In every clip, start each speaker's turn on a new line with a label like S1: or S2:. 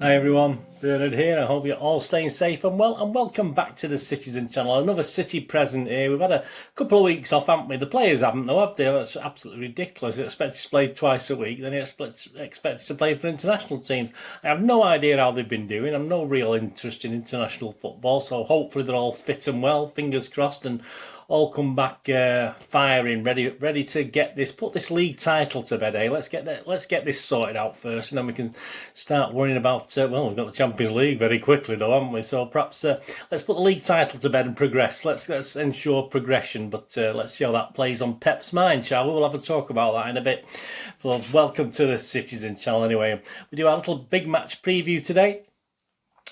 S1: Hi everyone, Bernard here. I hope you're all staying safe and well, and welcome back to the Citizen channel. Another City present here. We've had a couple of weeks off, haven't we? The players haven't though, have they? That's absolutely ridiculous. They expect to play twice a week, then they expect to play for international teams. I have no idea how they've been doing. I've no real interest in international football, so hopefully they're all fit and well, fingers crossed, and all come back firing, ready to put this league title to bed. Let's get this sorted out first, and then we can start worrying about. Well, we've got the Champions League very quickly, though, haven't we? So perhaps let's put the league title to bed and progress. Let's ensure progression, but let's see how that plays on Pep's mind, shall we? We'll have a talk about that in a bit. So welcome to the Citizen channel. Anyway, we do our little big match preview today.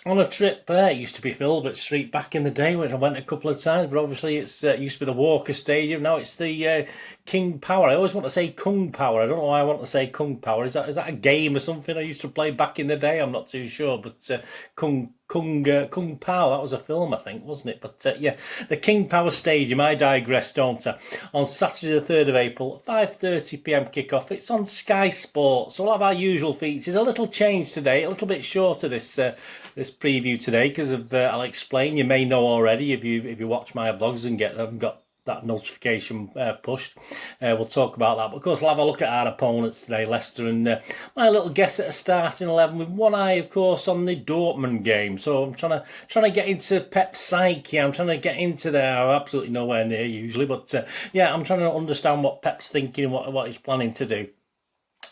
S1: On a trip, it used to be Filbert Street back in the day when I went a couple of times, but obviously it used to be the Walker Stadium. Now it's the King Power. I always want to say Kung Power. I don't know why I want to say Kung Power. Is that a game or something I used to play back in the day? I'm not too sure, but Kung Power, that was a film, I think, wasn't it? But yeah, the King Power Stadium. I digress, don't I? On Saturday the 3rd of April, 5:30 p.m. kickoff. It's on Sky Sports. So we'll have our usual features. A little change today, a little bit shorter this preview today because of I'll explain. You may know already if you watch my vlogs and got that notification pushed. We'll talk about that. But of course, we'll have a look at our opponents today, Leicester, and my little guess at a starting 11 with one eye, of course, on the Dortmund game. So I'm trying to get into Pep's psyche. I'm trying to get into there. I'm absolutely nowhere near usually, but yeah, I'm trying to understand what Pep's thinking and what he's planning to do.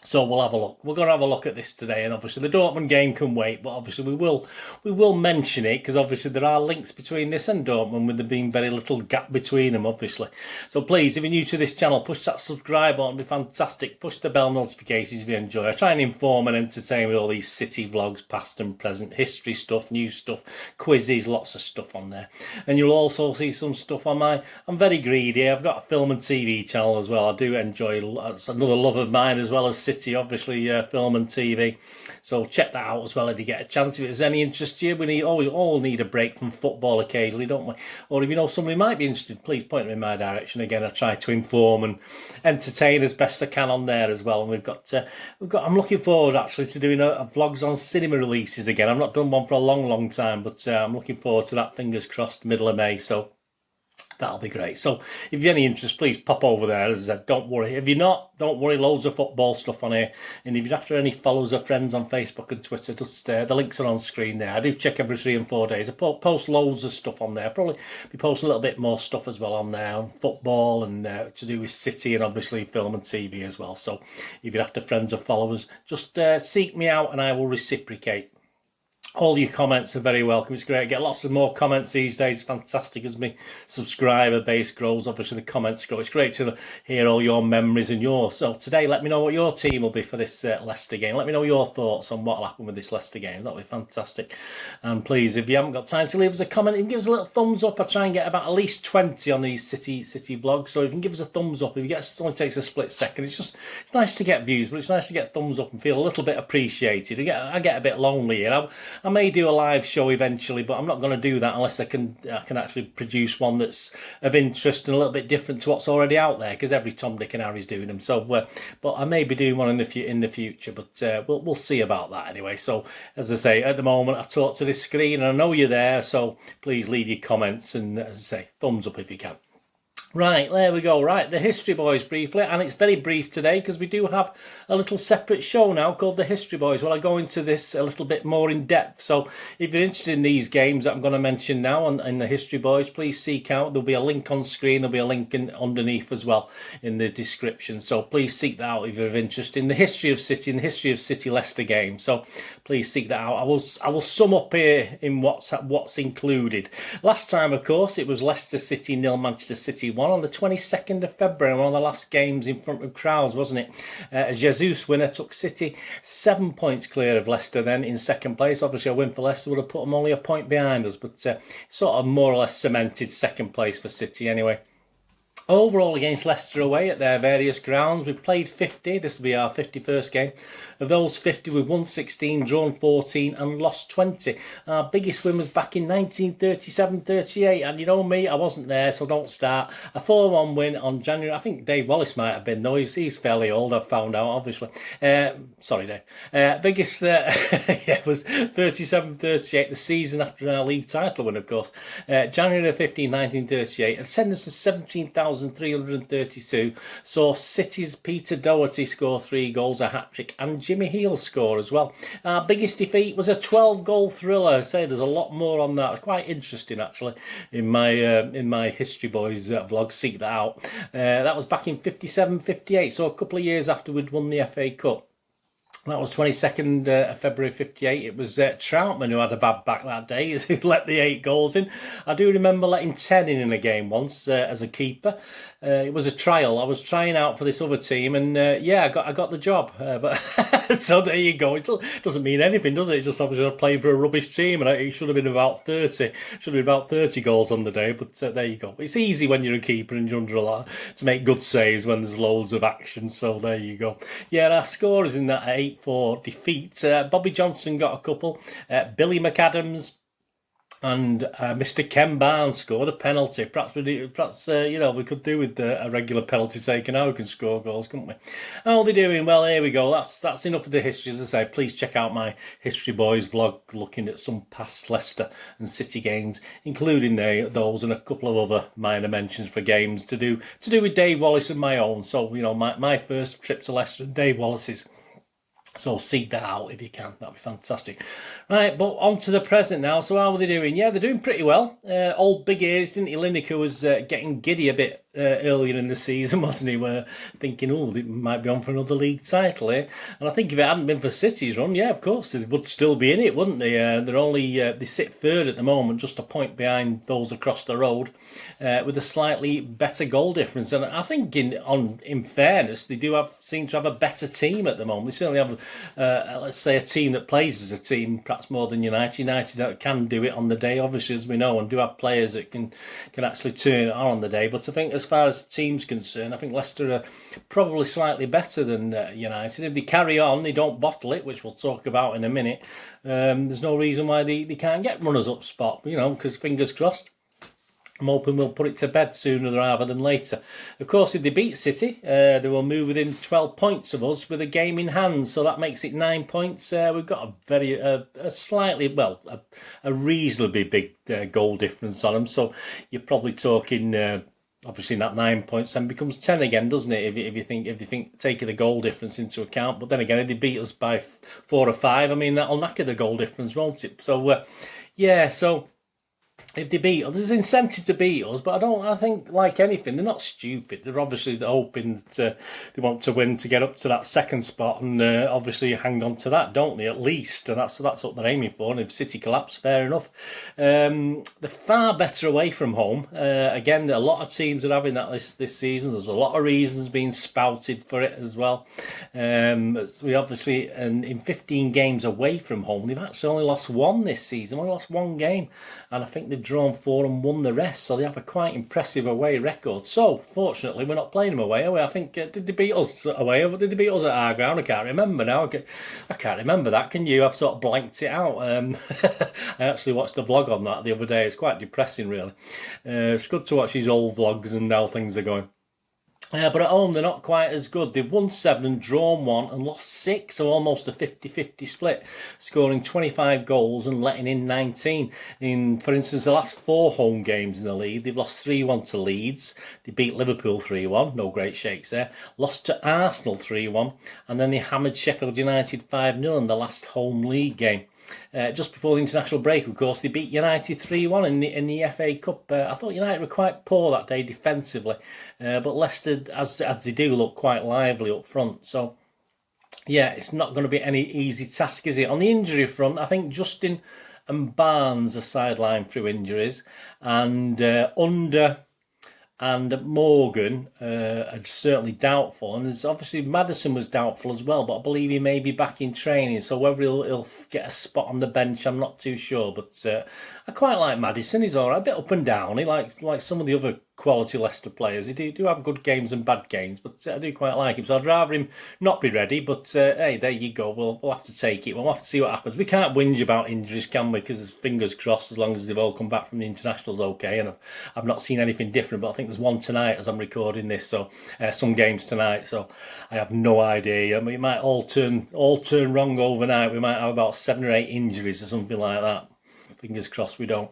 S1: So we'll have a look. We're going to have a look at this today, and obviously the Dortmund game can wait, but obviously we will mention it because obviously there are links between this and Dortmund, with there being very little gap between them, obviously. So please, if you're new to this channel, push that subscribe button. It'd be fantastic. Push the bell notifications if you enjoy. I try and inform and entertain with all these City vlogs, past and present, history stuff, news stuff, quizzes, lots of stuff on there. And you'll also see some stuff on I'm very greedy. I've got a film and TV channel as well. I do enjoy. It's another love of mine as well as City. Obviously, film and TV, so check that out as well if you get a chance. If there's any interest to you, we all need a break from football occasionally, don't we? Or if you know somebody might be interested, please point them in my direction. Again, I try to inform and entertain as best I can on there as well. And we've got. I'm looking forward actually to doing a vlogs on cinema releases again. I've not done one for a long time, but I'm looking forward to that. Fingers crossed, middle of May. So that'll be great. So if you've any interest, please pop over there. As I said, don't worry. If you're not, don't worry. Loads of football stuff on here. And if you're after any followers or friends on Facebook and Twitter, just the links are on screen there. I do check every 3 and 4 days. I post loads of stuff on there. Probably be posting a little bit more stuff as well on there, on football and to do with City and obviously film and TV as well. So if you're after friends or followers, just seek me out and I will reciprocate. All your comments are very welcome. It's great. I get lots of more comments these days. Fantastic as my subscriber base grows. Obviously, the comments grow. It's great to hear all your memories and yours. So today, let me know what your team will be for this Leicester game. Let me know your thoughts on what will happen with this Leicester game. That'll be fantastic. And please, if you haven't got time to leave us a comment, you can give us a little thumbs up. I try and get about at least 20 on these City vlogs. So if you can give us a thumbs up, it only takes a split second. It's nice to get views, but it's nice to get thumbs up and feel a little bit appreciated. I get a bit lonely here. I may do a live show eventually, but I'm not going to do that unless I can actually produce one that's of interest and a little bit different to what's already out there, because every Tom, Dick and Harry's doing them. So, but I may be doing one in the future, but we'll see about that anyway. So, as I say, at the moment I talk to this screen and I know you're there, so please leave your comments and, as I say, thumbs up if you can. Right, there we go. Right, the History Boys briefly, and it's very brief today because we do have a little separate show now called the History Boys. Well, I go into this a little bit more in depth. So if you're interested in these games that I'm going to mention now in the History Boys, please seek out. There'll be a link on screen. There'll be a link underneath as well in the description. So please seek that out if you're of interest in the history of City and the history of City Leicester games. So please seek that out. I will sum up here in what's included. Last time, of course, it was Leicester City 0, Manchester City 1. On the 22nd of February, one of the last games in front of crowds, wasn't it? A Jesus winner took City 7 points clear of Leicester then in second place. Obviously, a win for Leicester would have put them only a point behind us, but sort of more or less cemented second place for City anyway. Overall against Leicester away at their various grounds, we've played 50. This will be our 51st game. Of those 50, we've won 16, drawn 14 and lost 20. Our biggest win was back in 1937-38. And you know me, I wasn't there, so don't start. A 4-1 win on January. I think Dave Wallace might have been, though. He's fairly old, I've found out, obviously. Sorry, Dave. Biggest was 37-38, the season after our league title win, of course. January 15, 1938. Attendance of 17,332. Saw City's Peter Doherty score 3 goals, a hat-trick, and Jimmy Heel score as well. Our biggest defeat was a 12-goal thriller. I say there's a lot more on that. It's quite interesting, actually, in my History Boys vlog. Seek that out. That was back in 57-58, so a couple of years after we'd won the FA Cup. That was 22nd of February 58. It was Troutman who had a bad back that day, who let the 8 goals in. I do remember letting 10 in a game once as a keeper. It was a trial. I was trying out for this other team, and yeah, I got the job. But so there you go. It doesn't mean anything, does it? It's just obviously I'm playing for a rubbish team, and it should have been about 30. Should have been about 30 goals on the day. But there you go. It's easy when you're a keeper and you're under a lot to make good saves when there's loads of action. So there you go. Yeah, our score is in that 8-4 defeat. Bobby Johnson got a couple. Billy McAdams and Mr. Ken Barnes scored a penalty. Perhaps you know, we could do with a regular penalty taken. Now we can score goals, couldn't we? How are they doing? Well, here we go. That's enough of the history. As I say, please check out my History Boys vlog looking at some past Leicester and City games, including those and a couple of other minor mentions for games to do with Dave Wallace and my own. So, you know, my first trip to Leicester and Dave Wallace's. So seek that out if you can. That'd be fantastic. Right, but on to the present now. So how are they doing? Yeah, they're doing pretty well. Old Big Ears, didn't he? Lineker was getting giddy a bit earlier in the season, wasn't he? We're thinking, oh, they might be on for another league title here. And I think if it hadn't been for City's run, yeah, of course, they would still be in it, wouldn't they? They're only they sit third at the moment, just a point behind those across the road, with a slightly better goal difference. And I think, in fairness, they seem to have a better team at the moment. They certainly have, let's say, a team that plays as a team, perhaps more than United. United can do it on the day, obviously, as we know, and do have players that can actually turn it on the day. But I think as far as the team's concerned, I think Leicester are probably slightly better than United. If they carry on, they don't bottle it, which we'll talk about in a minute, there's no reason why they can't get runners-up spot, you know, because fingers crossed. I'm hoping we'll put it to bed sooner rather than later. Of course, if they beat City, they will move within 12 points of us with a game in hand. So that makes it 9 points. We've got a reasonably big goal difference on them. So you're probably talking, obviously that 9 points then becomes 10 again, doesn't it? If you think taking the goal difference into account. But then again, if they beat us by 4 or 5, I mean, that'll knacker the goal difference, won't it? So yeah, so. If they beat us, there's incentive to beat us, but I think, like anything, they're not stupid. They're obviously hoping that they want to win to get up to that second spot, and obviously hang on to that, don't they, at least? And that's what they're aiming for, and if City collapse, fair enough. They're far better away from home. Again, a lot of teams are having that this season. There's a lot of reasons being spouted for it as well. We obviously, and in 15 games away from home, they've actually only lost 1 this season. Only lost 1 game, and I think they've drawn 4 and won the rest, so they have a quite impressive away record. So fortunately we're not playing them away, are we? I think did they beat us away, or did they beat us at our ground? I can't remember now. I can't remember that. Can you? I've sort of blanked it out. I actually watched the vlog on that the other day. It's quite depressing, really. It's good to watch these old vlogs and how things are going. But at home, they're not quite as good. They've won 7, drawn 1 and lost 6, so almost a 50-50 split, scoring 25 goals and letting in 19. In, for instance, the last 4 home games in the league, they've lost 3-1 to Leeds. They beat Liverpool 3-1, no great shakes there. Lost to Arsenal 3-1, and then they hammered Sheffield United 5-0 in the last home league game. Just before the international break, of course, they beat United 3-1 in the FA Cup. I thought United were quite poor that day defensively, but Leicester, as they do, look quite lively up front. So, yeah, it's not going to be any easy task, is it? On the injury front, I think Justin and Barnes are sidelined through injuries, and Under and Morgan are certainly doubtful, and there's obviously Maddison was doubtful as well, but I believe he may be back in training, so whether he'll get a spot on the bench, I'm not too sure. But I quite like Maddison. He's all right, a bit up and down. He like some of the other quality Leicester players. They do have good games and bad games, but I do quite like him. So I'd rather him not be ready, but hey, there you go. We'll have to take it. We'll have to see what happens. We can't whinge about injuries, can we? Because fingers crossed, as long as they've all come back from the internationals okay. And I've not seen anything different, but I think there's one tonight as I'm recording this, so some games tonight. So I have no idea. I mean, it might all turn wrong overnight. We might have about 7 or 8 injuries or something like that. Fingers crossed we don't.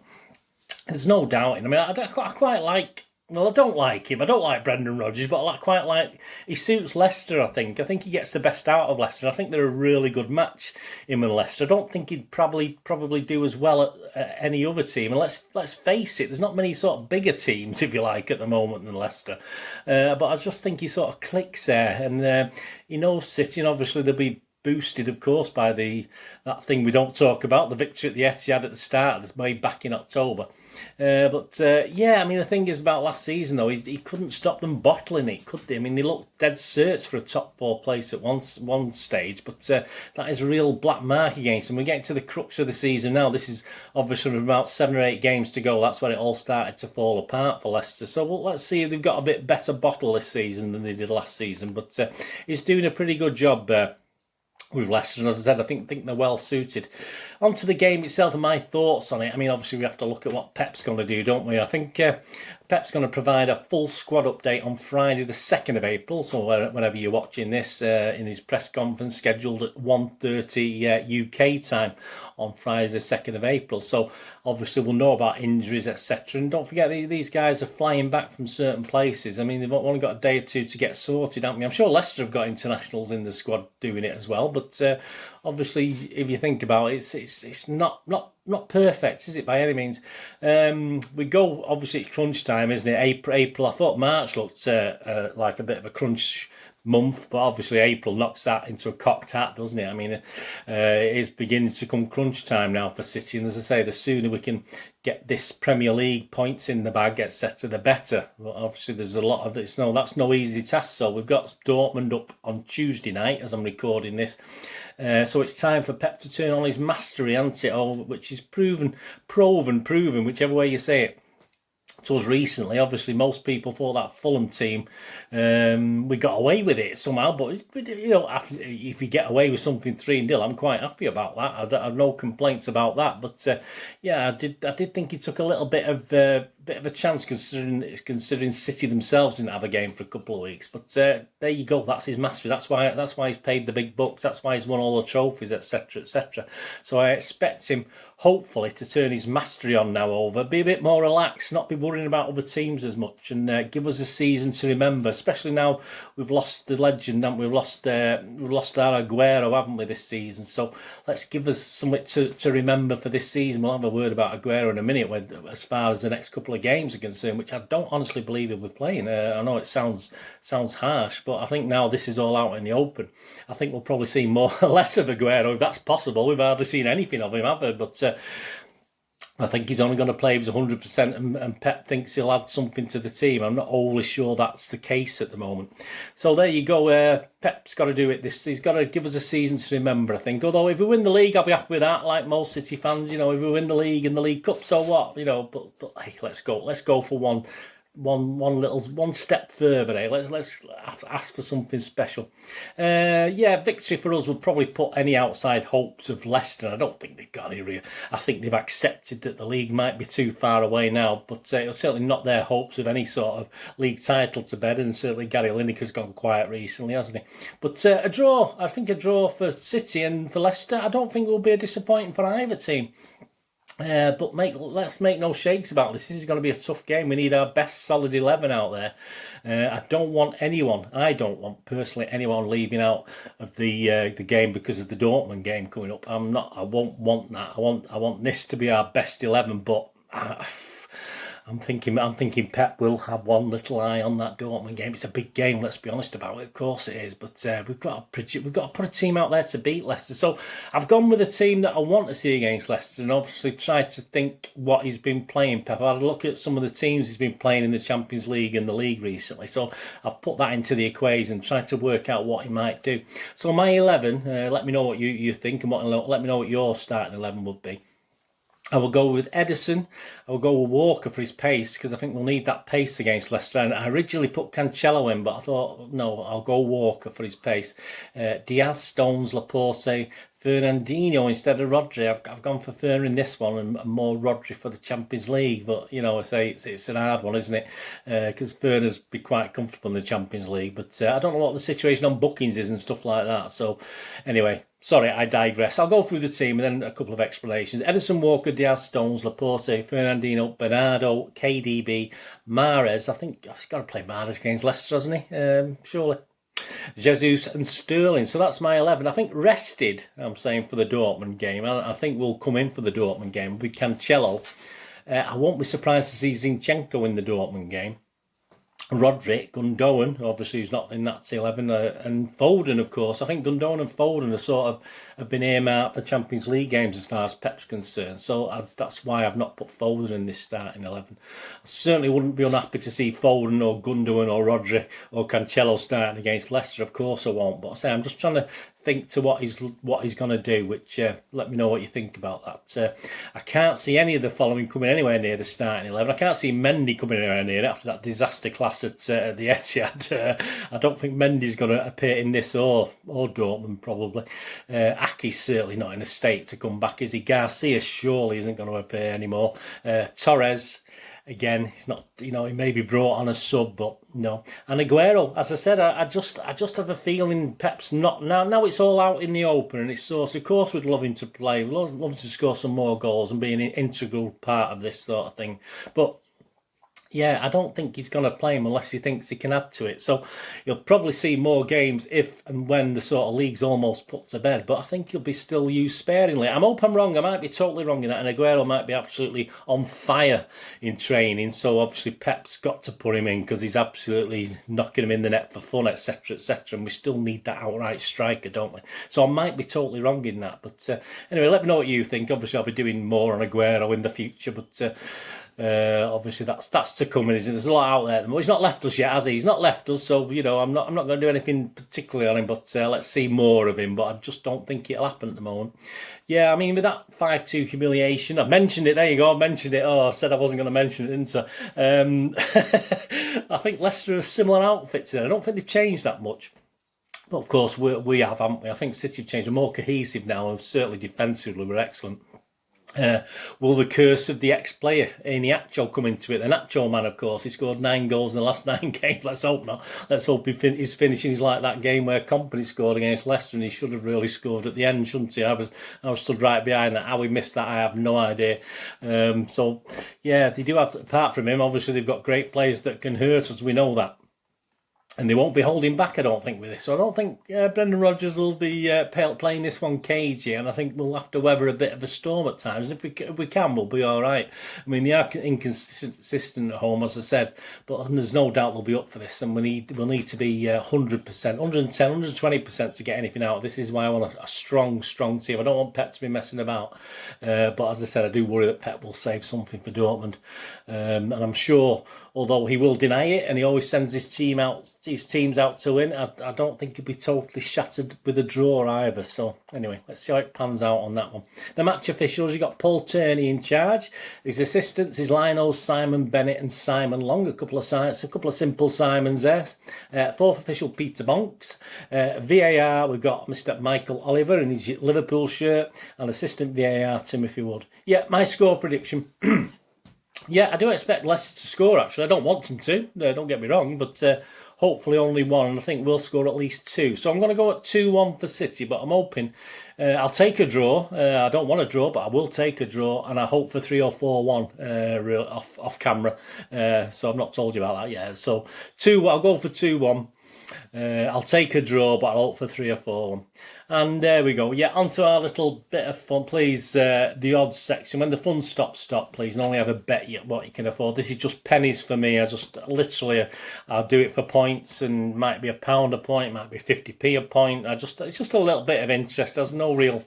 S1: There's no doubting. I mean, I quite like. Well, I don't like him. I don't like Brendan Rodgers, but I quite like. He suits Leicester. I think he gets the best out of Leicester. I think they're a really good match, him and Leicester. I don't think he'd probably do as well at any other team. And let's face it, there's not many sort of bigger teams, if you like, at the moment than Leicester. But I just think he sort of clicks there, and he knows City, and obviously they'll be boosted, of course, by that thing we don't talk about, the victory at the Etihad at the start, that's way back in October. Yeah, I mean, the thing is about last season, though, he couldn't stop them bottling it, could they? I mean, they looked dead certs for a top 4 place at one stage, but that is a real black mark against them. We're getting to the crux of the season now. This is obviously about 7 or 8 games to go. That's when it all started to fall apart for Leicester. So let's see if they've got a bit better bottle this season than they did last season. But he's doing a pretty good job with Leicester, and as I said, I think they're well suited. On to the game itself and my thoughts on it. I mean, obviously we have to look at what Pep's going to do, don't we? I think Pep's going to provide a full squad update on Friday the 2nd of April, so whenever you're watching this, in his press conference scheduled at 1:30 UK time on Friday the 2nd of April. So obviously we'll know about injuries, etc. And don't forget, these guys are flying back from certain places. I mean, they've only got a day or two to get sorted, haven't they? I'm sure Leicester have got internationals in the squad doing it as well, but obviously, if you think about it, it's not perfect, is it, by any means? We go, obviously it's crunch time, isn't it? April. I thought March looked like a bit of a crunch month, but obviously April knocks that into a cocked hat, doesn't it? I mean, it is beginning to come crunch time now for City, and as I say, the sooner we can get this Premier League points in the bag, etc., the better. But obviously there's a lot of it. No, that's no easy task. So we've got Dortmund up on Tuesday night as I'm recording this. So it's time for Pep to turn on his mastery, hasn't it? Which is proven, whichever way you say it. To us recently, obviously, most people thought that Fulham team, we got away with it somehow. But you know, if you get away with something 3-0, I'm quite happy about that. I have no complaints about that. But yeah, I did think he took a little bit of a chance, considering City themselves didn't have a game for a couple of weeks. But there you go. That's his mastery. That's why he's paid the big bucks. That's why he's won all the trophies, etc., etc. So I expect him, hopefully, to turn his mastery on now over, be a bit more relaxed, not be worrying about other teams as much, and give us a season to remember. Especially now we've lost the legend, and we've lost our Aguero, haven't we, this season? So let's give us something to remember for this season. We'll have a word about Aguero in a minute, as far as the next couple of games are concerned, which I don't honestly believe he'll be playing. I know it sounds harsh, but I think now this is all out in the open. I think we'll probably see less of Aguero, if that's possible. We've hardly seen anything of him, have we? But I think he's only going to play if he's 100%, and Pep thinks he'll add something to the team. I'm not wholly sure that's the case at the moment. So there you go. Pep's got to do it. He's got to give us a season to remember, I think. Although if we win the league, I'll be happy with that. Like most City fans, you know, if we win the league and the League Cup, so what? You know, but hey, let's go for one step further. Eh? Let's ask for something special. Yeah, victory for us would probably put any outside hopes of Leicester. I don't think they've got any real. I think they've accepted that the league might be too far away now, but it'll certainly not their hopes of any sort of league title to bed. And certainly Gary Lineker's gone quiet recently, hasn't he? But a draw. I think a draw for City and for Leicester, I don't think will be a disappointing for either team. But let's make no shakes about this. This is going to be a tough game. We need our best solid 11 out there. I don't want personally anyone leaving out of the game because of the Dortmund game coming up. I won't want that. I want this to be our best 11. But I'm thinking Pep will have one little eye on that Dortmund game. It's a big game, let's be honest about it. Of course it is, but we've got to put a team out there to beat Leicester. So I've gone with a team that I want to see against Leicester, and obviously tried to think what he's been playing. Pep, I've had a look at some of the teams he's been playing in the Champions League and the league recently. So I've put that into the equation, tried to work out what he might do. So my 11, let me know what you think, and let me know what your starting 11 would be. I will go with Edison. I will go with Walker for his pace, because I think we'll need that pace against Leicester. And I originally put Cancelo in, but I thought, no, I'll go Walker for his pace. Diaz, Stones, Laporte, Fernandinho instead of Rodri. I've gone for Fer in this one and more Rodri for the Champions League. But, you know, I say it's an hard one, isn't it? Because Ferner's be quite comfortable in the Champions League. But I don't know what the situation on bookings is and stuff like that. So, anyway, sorry, I digress. I'll go through the team and then a couple of explanations. Edison, Walker, Diaz, Stones, Laporte, Fernandinho, Bernardo, KDB, Mahrez. I think I've got to play Mahrez against Leicester, hasn't he? Surely. Jesus and Sterling. So that's my 11. I think rested, I'm saying, for the Dortmund game. I think we'll come in for the Dortmund game with Cancelo. I won't be surprised to see Zinchenko in the Dortmund game. Rodri, Gundogan, obviously he's not in that 11, and Foden, of course. I think Gundogan and Foden are sort of have been earmarked for Champions League games as far as Pep's concerned. So that's why I've not put Foden in this starting 11. I certainly wouldn't be unhappy to see Foden or Gundogan or Rodri or Cancelo starting against Leicester. Of course I won't. But I say I'm just trying to think to what he's going to do, which let me know what you think about that. I can't see any of the following coming anywhere near the starting 11. I can't see Mendy coming anywhere near it after that disaster class at the Etihad. I don't think Mendy's going to appear in this or Dortmund probably. Aki's certainly not in a state to come back, is he? Garcia surely isn't going to appear anymore. Torres, again, he's not. You know, he may be brought on as sub, but no. And Aguero, as I said, I just have a feeling Pep's not now. Now it's all out in the open, and it's so. Of course, we'd love him to play. We'd love him to score some more goals and be an integral part of this sort of thing. But yeah, I don't think he's going to play him unless he thinks he can add to it. So you'll probably see more games if and when the sort of league's almost put to bed. But I think he'll be still used sparingly. I hope I'm wrong. I might be totally wrong in that. And Aguero might be absolutely on fire in training. So obviously Pep's got to put him in because he's absolutely knocking him in the net for fun, etc., etc. And we still need that outright striker, don't we? So I might be totally wrong in that. But anyway, let me know what you think. Obviously, I'll be doing more on Aguero in the future. But obviously that's to come, isn't it? There's a lot out there. Well, he's not left us yet, has he? He's not left us, so you know I'm not going to do anything particularly on him, but let's see more of him. But I just don't think it'll happen at the moment. Yeah, I mean with that 5-2 humiliation, I mentioned it. There you go, I mentioned it. Oh, I said I wasn't going to mention it, didn't I? I think Leicester are a similar outfit today. I don't think they've changed that much. But of course we have, haven't we? I think City have changed. We're more cohesive now, and certainly defensively we're excellent. Will the curse of the ex-player Iheanacho come into it? The Nacho man, of course, he scored 9 goals in the last 9 games. Let's hope not. Let's hope he's finishing. He's like that game where Kompany scored against Leicester, and he should have really scored at the end, shouldn't he? I was stood right behind that. How we missed that, I have no idea. So yeah, they do have. Apart from him, obviously they've got great players that can hurt us. We know that. And they won't be holding back, I don't think, with this. So I don't think Brendan Rodgers will be playing this one cagey, and I think we'll have to weather a bit of a storm at times. And if we can, we'll be all right. I mean, they are inconsistent at home, as I said, but there's no doubt they'll be up for this, and we'll need to be 100%, 110, 120% to get anything out. This is why I want a strong team. I don't want Pep to be messing about. But as I said, I do worry that Pep will save something for Dortmund. And I'm sure, although he will deny it, and he always sends his teams out to win, I don't think he'll be totally shattered with a draw either. So anyway, let's see how it pans out on that one. The match officials, you got Paul Turney in charge. His assistants is Lino, Simon Bennett and Simon Long. A couple of simple Simons there. Fourth official Peter Bonks. VAR, we've got Mr. Michael Oliver in his Liverpool shirt, and assistant VAR Timothy Wood. Yeah, my score prediction. Yeah, I do expect Leicester to score, actually. I don't want them to, don't get me wrong, but hopefully only one, and I think we'll score at least 2. So I'm going to go at 2-1 for City, but I'm hoping I'll take a draw. I don't want a draw, but I will take a draw, and I hope for 3 or 4-1 off camera. So I've not told you about that yet. So I'll go for 2-1. I'll take a draw, but I'll hope for 3 or 4-1. And there we go. Yeah, onto our little bit of fun, please. The odds section. When the fun stops, please. And only have a bet yet what you can afford. This is just pennies for me. I just literally, I'll do it for points, and might be £1 a point, might be 50p a point. It's just a little bit of interest. There's no real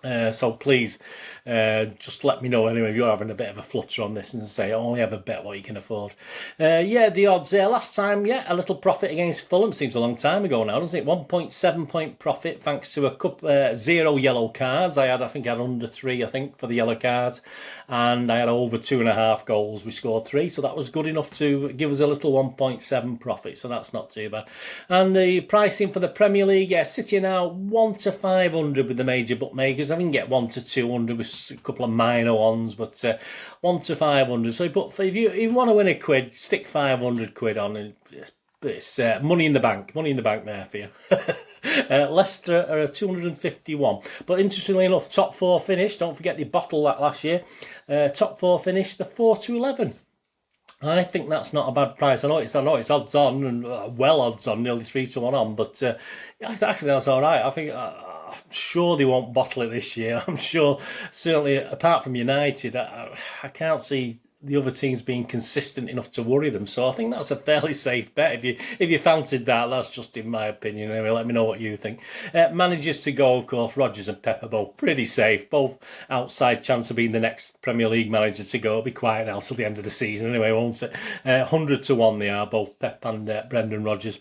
S1: So please, just let me know anyway if you're having a bit of a flutter on this, and say only have a bet what you can afford. Yeah, the odds last time, yeah, a little profit against Fulham. Seems a long time ago now, doesn't it? 1.7 point profit thanks to a couple 0 yellow cards. I think I had under 3, I think, for the yellow cards, and I had over 2.5 goals. We scored 3, so that was good enough to give us a little 1.7 profit. So that's not too bad. And the pricing for the Premier League, yeah, City now 1 to 500 with the major bookmakers. I can get 1 to 200 with a couple of minor ones, but 1 to 500. So if you want to win a quid, stick 500 quid on, and it's money in the bank there for you. Leicester are a 251, but interestingly enough, top 4 finish. Don't forget they bottled that last year. Top 4 finish, the 4 to 11. I think that's not a bad price. I know it's odds on, and well odds on, nearly 3 to 1 on, but I think that's all right. I'm sure they won't bottle it this year. I'm sure, certainly, apart from United, I can't see the other teams being consistent enough to worry them. So I think that's a fairly safe bet. If you fancied that, that's just in my opinion. Anyway, let me know what you think. Managers to go, of course, Rodgers and Pep are both pretty safe. Both outside chance of being the next Premier League manager to go. It'll be quiet now till the end of the season anyway, won't it? 100 to 1 they are, both Pep and Brendan Rodgers.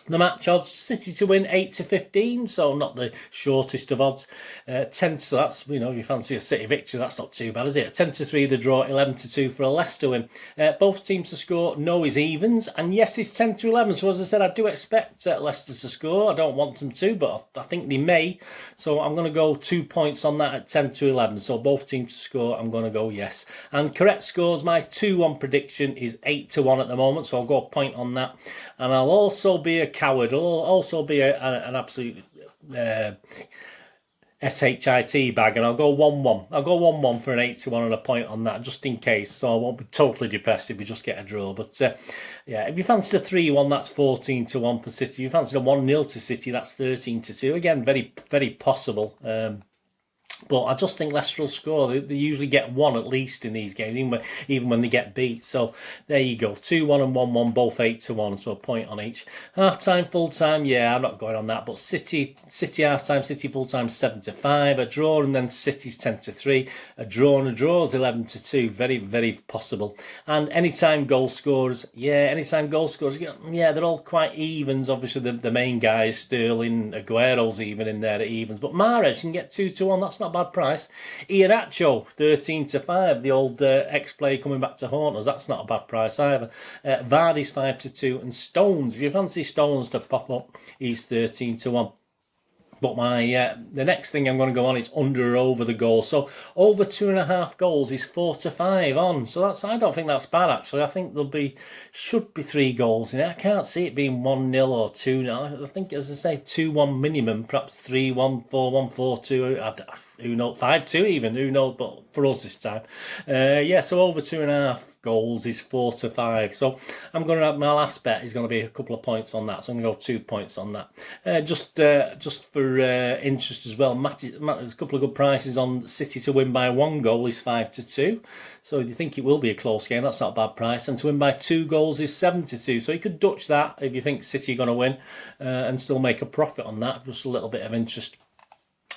S1: The match odds, City to win 8 to 15, so not the shortest of odds. 10, so that's, if you fancy a City victory, that's not too bad, is it? 10 to 3 the draw, 11 to 2 for a Leicester win. Both teams to score, no is evens, and yes is 10 to 11. So as I said, I do expect Leicester to score. I don't want them to, but I think they may. So I'm going to go 2 points on that at 10 to 11. So both teams to score, I'm going to go yes. And correct scores, my 2-1 prediction is 8 to 1 at the moment, so I'll go a point on that. And I'll also be a coward. It'll also be an absolute SHIT bag, and I'll go 1-1. I'll go 1-1 for an 8 to 1 and a point on that, just in case. So I won't be totally depressed if we just get a draw. But yeah, if you fancy the 3-1, that's 14 to 1 for City. If you fancy the 1-0 to City, that's 13 to 2. Again, very, very possible. But I just think Leicester will score. They usually get 1 at least in these games, even when they get beat. So there you go. 2-1 and 1-1, both 8 to 1, so a point on each. Half-time, full-time, yeah, I'm not going on that. But City half-time, City full-time 7 to 5. A draw, and then City's 10 to 3. A draw and a draw is 11 to 2. Very, very possible. And anytime goal scorers, yeah, they're all quite evens. Obviously, the main guys, Sterling, Aguero's even in there at evens. But Mahrez can get 2 to 1. That's not a bad price. Iheanacho 13 to 5, the old ex-player coming back to haunt us. That's not a bad price either. Vardy's 5 to 2, and Stones, if you fancy Stones to pop up, he's 13 to 1. But the next thing I'm going to go on is under or over the goal. So over 2.5 goals is 4 to 5 on. So I don't think that's bad actually. I think should be 3 goals in it. I can't see it being 1-0 or 2-0. I think, as I say, 2-1 minimum, perhaps 3-1, 4-1, 4-2. Who knows? 5-2 even. Who knows? But for us this time, yeah. So over 2.5 goals is 4 to 5. So I'm going to have my last bet is going to be a couple of points on that. So I'm going to go 2 points on that. Just for interest as well, there's a couple of good prices on City to win by 1 goal is 5 to 2. So if you think it will be a close game, that's not a bad price. And to win by 2 goals is 7 to 2. So you could Dutch that if you think City are going to win and still make a profit on that. Just a little bit of interest.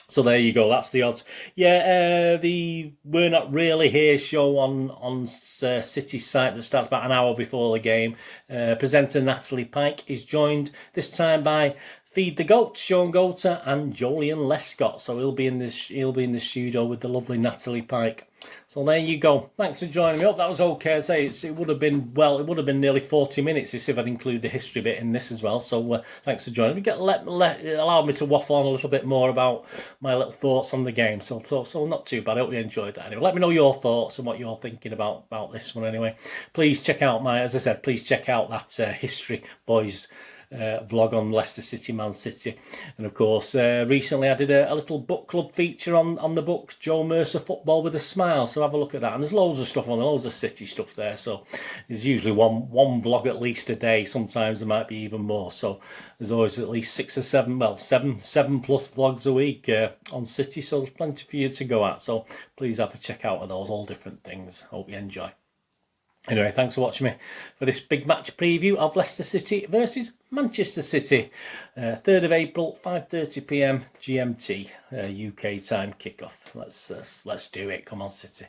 S1: So there you go, that's the odds. Yeah, the We're Not Really Here show on City's site that starts about an hour before the game. Presenter Natalie Pike is joined this time by Feed the Goat, Sean Gota, and Jolyon Lescott. So he'll be in the studio with the lovely Natalie Pike. So there you go. Thanks for joining me. Hope that was okay. I say it would have been nearly 40 minutes if I'd include the history bit in this as well. So thanks for joining me. Allow me to waffle on a little bit more about my little thoughts on the game. So not too bad. I hope you enjoyed that. Anyway, let me know your thoughts and what you're thinking about this one. Anyway, please check out that History Boys vlog on Leicester City, Man City. And of course, recently I did a little book club feature on the book Joe Mercer, Football with a Smile. So have a look at that. And there's loads of stuff on there, loads of City stuff there. So there's usually one vlog at least a day. Sometimes there might be even more. So there's always at least 6 or 7, well, 7+ vlogs a week on City. So there's plenty for you to go at. So please have a check out of those, all different things. Hope you enjoy. Anyway, thanks for watching me for this big match preview of Leicester City versus Manchester City. 3rd of April, 5:30 p.m. GMT, UK time kickoff. Let's do it. Come on, City.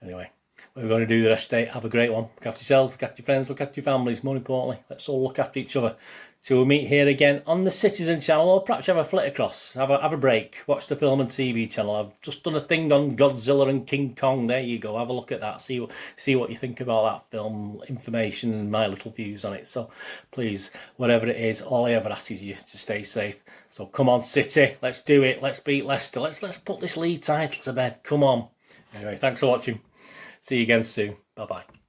S1: Anyway, we're going to do the rest of the day. Have a great one. Look after yourselves, look after your friends, look after your families. More importantly, let's all look after each other. Till we meet here again on the Citizen channel, or perhaps have a flit across, have a break, watch the film and TV channel. I've just done a thing on Godzilla and King Kong. There you go. Have a look at that. See what you think about that film, information and my little views on it. So please, whatever it is, all I ever ask is you to stay safe. So come on, City, let's do it. Let's beat Leicester. Let's put this league title to bed. Come on. Anyway, thanks for watching. See you again soon. Bye bye.